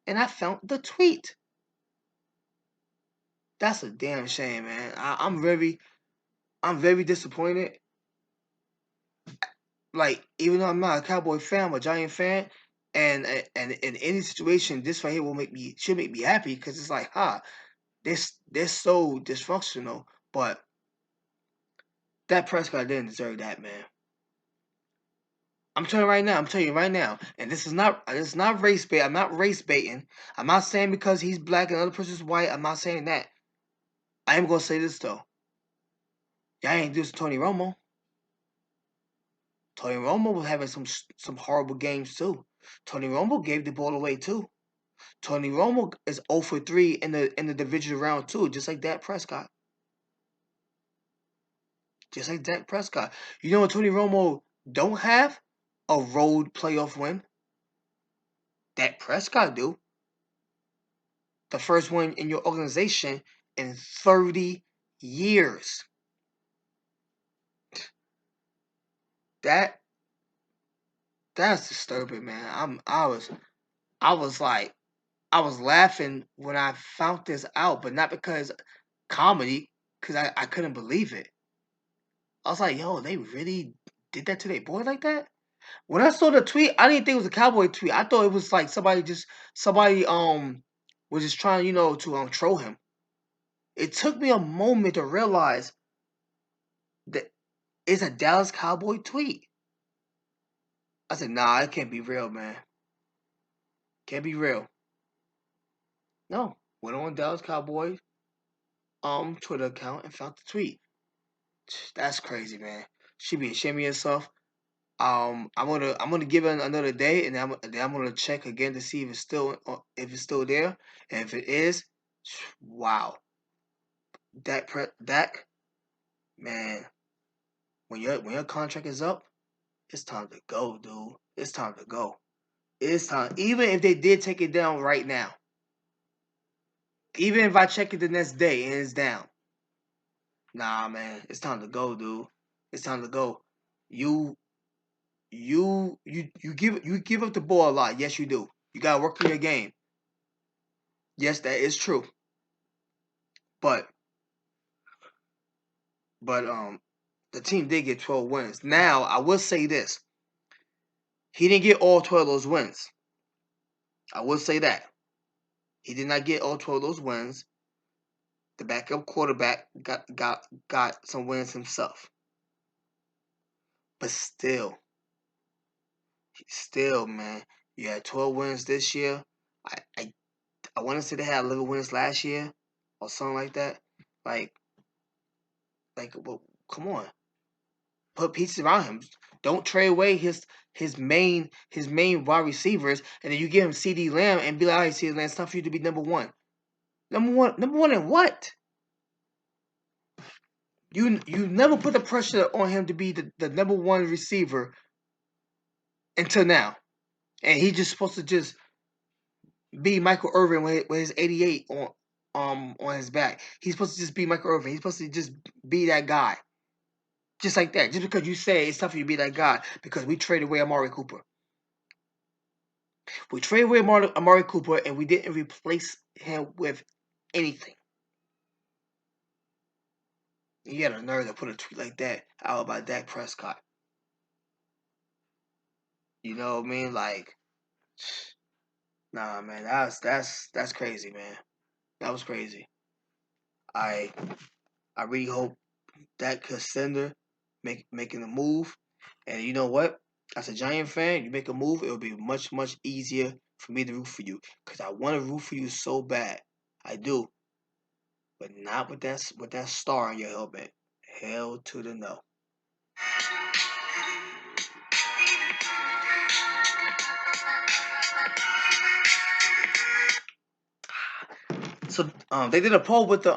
and I found the tweet. That's a damn shame, man. I'm very disappointed. Like, even though I'm not a Cowboy fan, I'm a Giant fan, and in any situation, this right here should make me happy because it's like, they're so dysfunctional. But that Prescott didn't deserve that, man. I'm telling you right now, and this is not race bait. I'm not race baiting. I'm not saying because he's black and the other person's white. I'm not saying that. I am gonna say this though. Y'all ain't do Tony Romo. Tony Romo was having some horrible games too. Tony Romo gave the ball away too. Tony Romo is 0 for 3 in the division round too, just like Dak Prescott. Just like Dak Prescott. You know what Tony Romo don't have? A road playoff win. Dak Prescott do. The first one in your organization in 30 years. That's disturbing, man. I was like I was laughing when I found this out, but not because comedy, because I couldn't believe it. I was like, yo, they really did that to their boy like that? When I saw the tweet, I didn't think it was a Cowboy tweet. I thought it was like somebody was just trying, to troll him. It took me a moment to realize that it's a Dallas Cowboy tweet. I said, nah, it can't be real, man. Can't be real. No. Went on Dallas Cowboys Twitter account and found the tweet. That's crazy, man. Should be ashamed of yourself. I'm gonna give it another day, and then I'm gonna check again to see if it's still there, and if it is, wow, Dak, man, when your contract is up, it's time to go, dude. It's time to go. It's time. Even if they did take it down right now, even if I check it the next day and it's down, nah, man, it's time to go, dude. It's time to go. You you give up the ball a lot. Yes, you do. You gotta work on your game. Yes, that is true. But but the team did get 12 wins. Now I will say this: he didn't get all 12 of those wins. I will say that he did not get all 12 of those wins. The backup quarterback got some wins himself. But still, man, you had 12 wins this year. I I, I want to say they had 11 wins last year or something like that. Like well, come on, put pieces around him. Don't trade away his main wide receivers, and then you give him CD Lamb and be like, all right, CD Lamb, it's time for you to be number one. Number one in what? You never put the pressure on him to be the number one receiver until now, and he's just supposed to just be Michael Irvin with his 88 on his back. He's supposed to just be Michael Irvin. He's supposed to just be that guy. Just like that. Just because you say it's time for you to be that guy because we traded away Amari Cooper. We traded away Amari Cooper and we didn't replace him with anything. You got a nerve to put a tweet like that out about Dak Prescott. You know what I mean? Like, nah, man, that's crazy, man. That was crazy. I I really hope Dak Contender making a move. And you know what? As a Giant fan, you make a move, it'll be much easier for me to root for you because I want to root for you so bad. I do, but not with that star on your helmet. Hell to the no. So they did a poll with the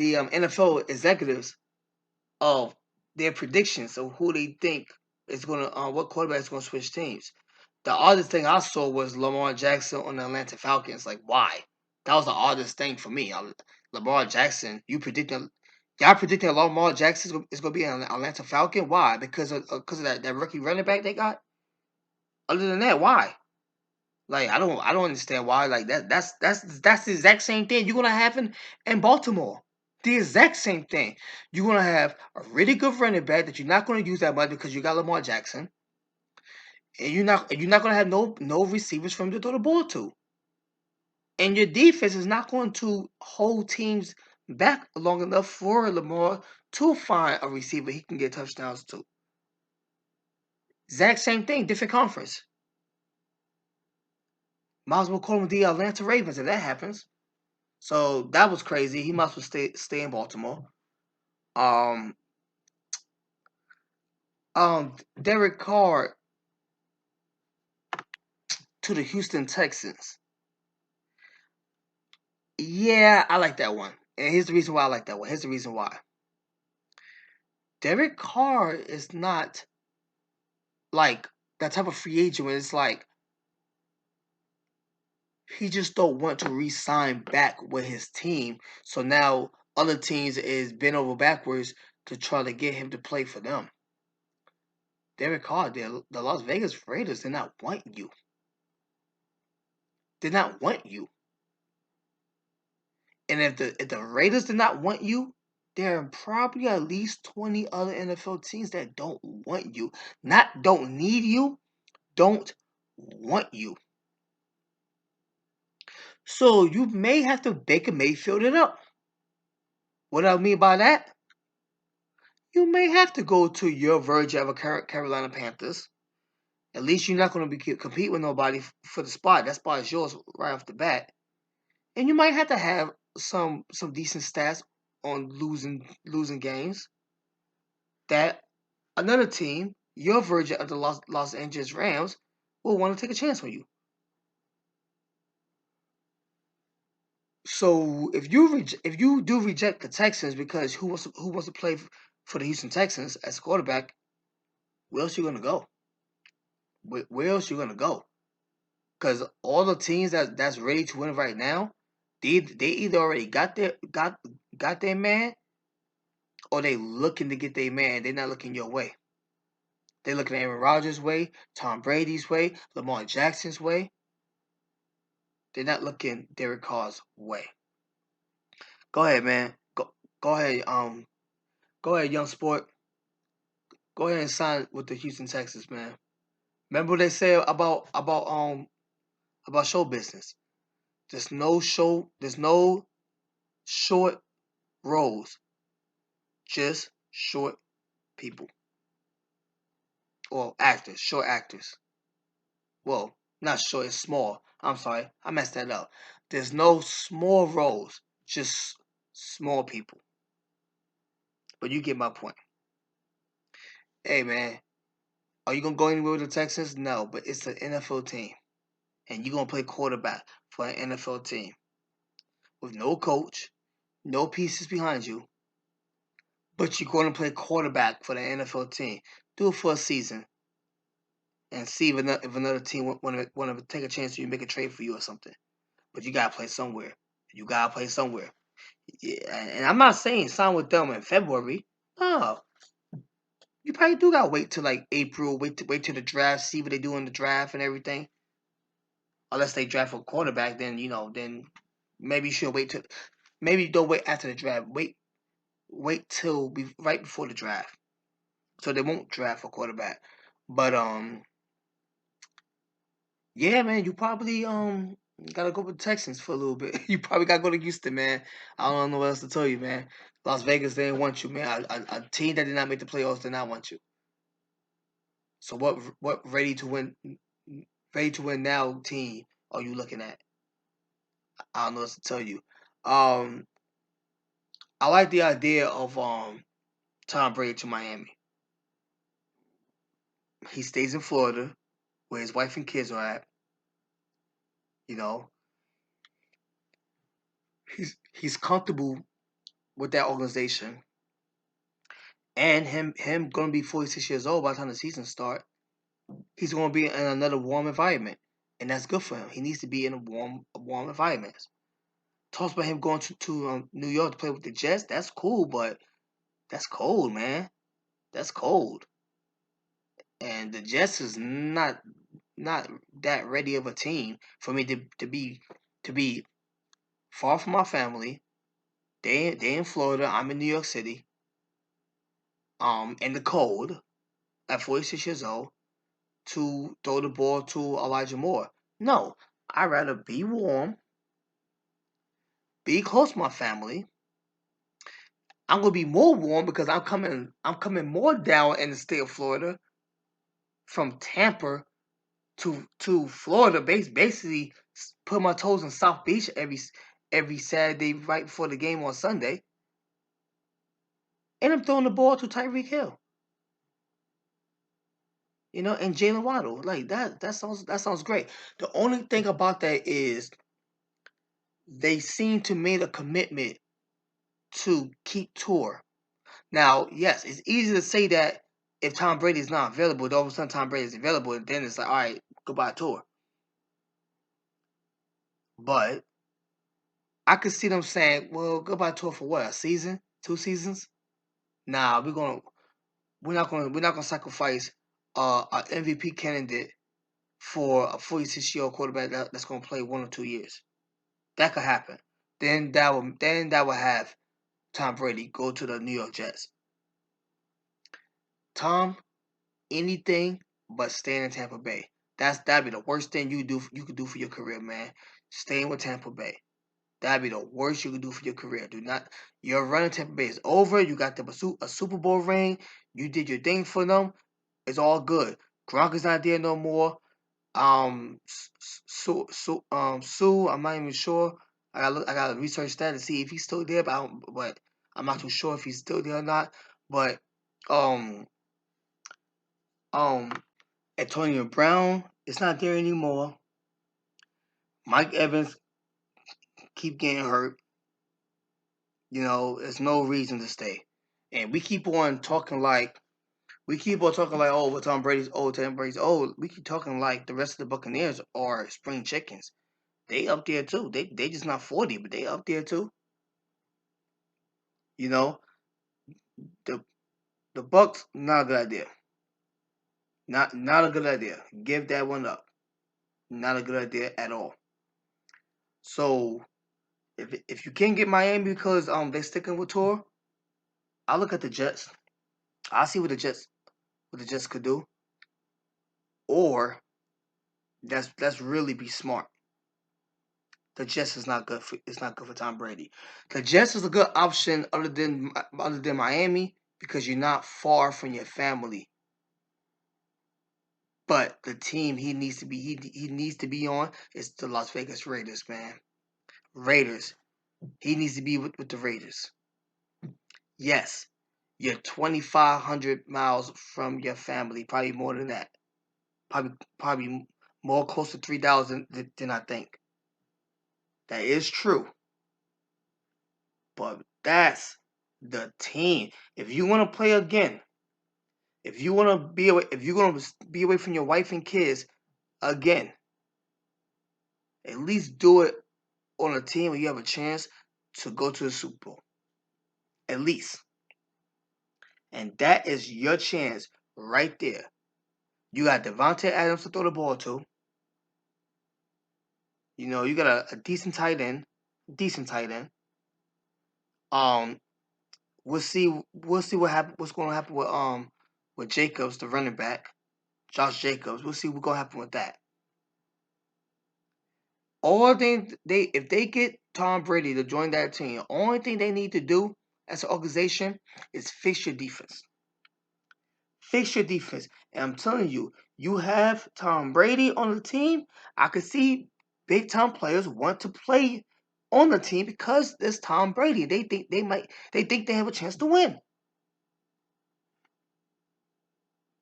NFL executives of their predictions of who they think is gonna what quarterback is gonna switch teams. The oddest thing I saw was Lamar Jackson on the Atlanta Falcons. Like, why? That was the oddest thing for me. Lamar Jackson, y'all predicting Lamar Jackson is going to be an Atlanta Falcon? Why? Because of that rookie running back they got? Other than that, why? Like I don't understand why. Like that's the exact same thing you're gonna have in Baltimore. The exact same thing. You're gonna have a really good running back that you're not gonna use that much because you got Lamar Jackson, and you're not gonna have no receivers for him to throw the ball to. And your defense is not going to hold teams back long enough for Lamar to find a receiver he can get touchdowns to. Exact same thing, different conference. Might as well call them the Atlanta Ravens if that happens. So that was crazy. He might as well stay in Baltimore. Um, Derek Carr to the Houston Texans. Yeah, I like that one. And here's the reason why I like that one. Here's the reason why. Derek Carr is not like that type of free agent where it's like he just don't want to re-sign back with his team. So now other teams is bent over backwards to try to get him to play for them. Derek Carr, the Las Vegas Raiders did not want you. Did not want you. And if the Raiders did not want you, there are probably at least 20 other NFL teams that don't want you. Not don't need you, don't want you. So you may have to Baker Mayfield it up. What I mean by that? You may have to go to your version of a Carolina Panthers. At least you're not going to be compete with nobody for the spot. That spot is yours right off the bat. And you might have to have some decent stats on losing games. That another team, your version of the Los Angeles Rams, will want to take a chance on you. So if you do reject the Texans because who wants to play for the Houston Texans as a quarterback, where else you gonna go? Where else you gonna go? Because all the teams that's ready to win right now, they either already got their man or they looking to get their man. They're not looking your way. They're looking at Aaron Rodgers' way, Tom Brady's way, Lamar Jackson's way. They're not looking Derek Carr's way. Go ahead, man. Go ahead. Go ahead, young sport. Go ahead and sign with the Houston Texans, man. Remember what they say about show business. There's no short roles, just short people. Or actors, short actors. Well, not short, it's small. I'm sorry, I messed that up. There's no small roles, just small people. But you get my point. Hey man, are you gonna go anywhere with the Texans? No, but it's an NFL team. And you're gonna play quarterback for an NFL team. With no coach, no pieces behind you, but you're going to play quarterback for the NFL team. Do it for a season and see if another team want to take a chance to make a trade for you or something. But you gotta play somewhere. You gotta play somewhere. Yeah, and I'm not saying sign with them in February. No, you probably do gotta wait till like April. Wait till the draft. See what they do in the draft and everything. Unless they draft a quarterback, then then maybe you should wait till. Maybe don't wait after the draft. Wait till right before the draft, so they won't draft a quarterback. But yeah, man, you probably gotta go with the Texans for a little bit. You probably gotta go to Houston, man. I don't know what else to tell you, man. Las Vegas, they didn't want you, man. A team that did not make the playoffs did not want you. So what ready to win now team are you looking at? I don't know what to tell you. Um, I like the idea of Tom Brady to Miami. He stays in Florida, where his wife and kids are at. You know, he's comfortable with that organization, and him gonna be 46 years old by the time the season start. He's gonna be in another warm environment, and that's good for him. He needs to be in a warm environment. Talks about him going to New York to play with the Jets. That's cool, but that's cold, man. That's cold, and the Jets is not that ready of a team for me to be far from my family. They in Florida. I'm in New York City. In the cold at 46 years old to throw the ball to Elijah Moore. No, I'd rather be warm, be close to my family. I'm gonna be more warm because I'm coming more down in the state of Florida from Tampa to Florida. Basically, put my toes in South Beach every Saturday right before the game on Sunday, and I'm throwing the ball to Tyreek Hill. And Jalen Waddle. Like that sounds great. The only thing about that is they seem to made a commitment to keep Tour. Now, yes, it's easy to say that if Tom Brady is not available, all of a sudden Tom Brady is available, and then it's like, all right, goodbye Tour. But I could see them saying, well, goodbye Tour for what? A season? 2 seasons? Nah, we're not gonna sacrifice an MVP candidate for a 46-year-old quarterback that's gonna play 1 or 2 years. That could happen. Then that will have Tom Brady go to the New York Jets. Tom, anything but staying in Tampa Bay. That'd be the worst thing you could do for your career, man. Staying with Tampa Bay. That'd be the worst you could do for your career. Do not. Your run in Tampa Bay is over. You got them a Super Bowl ring. You did your thing for them. It's all good. Gronk is not there no more. Sue, I'm not even sure. I gotta research that to see if he's still there, but I'm not too sure if he's still there or not. But um um Antonio Brown is not there anymore. Mike Evans keep getting hurt. There's no reason to stay. And we keep on talking like, oh, well, Tom Brady's old. We keep talking like the rest of the Buccaneers are spring chickens. They up there too. They just not 40, but they up there too. You know, the the Bucks, not a good idea. Not a good idea. Give that one up. Not a good idea at all. So if you can't get Miami because they're sticking with Tour, I'll look at the Jets. I'll see what the Jets could do. Or let's really be smart. The Jets is not good for it's not good for Tom Brady. The Jets is a good option other than Miami because you're not far from your family. But the team he needs to be on is the Las Vegas Raiders, man. Raiders. He needs to be with the Raiders. Yes, you're 2,500 miles from your family, probably more than that. Probably more close to 3,000 than I think. That is true, but that's the team. If you want to play again, if you're gonna be away from your wife and kids again, at least do it on a team where you have a chance to go to the Super Bowl. At least. And that is your chance right there. You got Devontae Adams to throw the ball to. You got a decent tight end. Decent tight end. Um, we'll see what's gonna happen with Jacobs, the running back. Josh Jacobs. We'll see what's gonna happen with that. All they if they get Tom Brady to join that team, only thing they need to do as an organization is fix your defense. Fix your defense. And I'm telling you, you have Tom Brady on the team. I could see big time players want to play on the team because there's Tom Brady. They think they have a chance to win.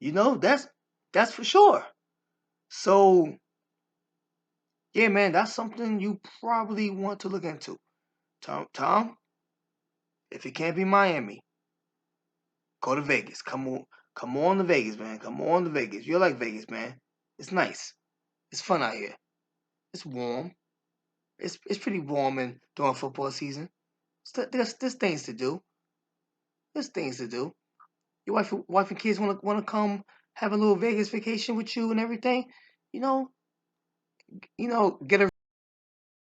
That's for sure. So yeah, man, that's something you probably want to look into. Tom, if it can't be Miami, go to Vegas. Come on to Vegas, man. Come on to Vegas. You like Vegas, man. It's nice. It's fun out here. It's warm. It's pretty warm in during football season. There's things to do. There's things to do. Your wife and kids wanna come have a little Vegas vacation with you and everything. you know, get a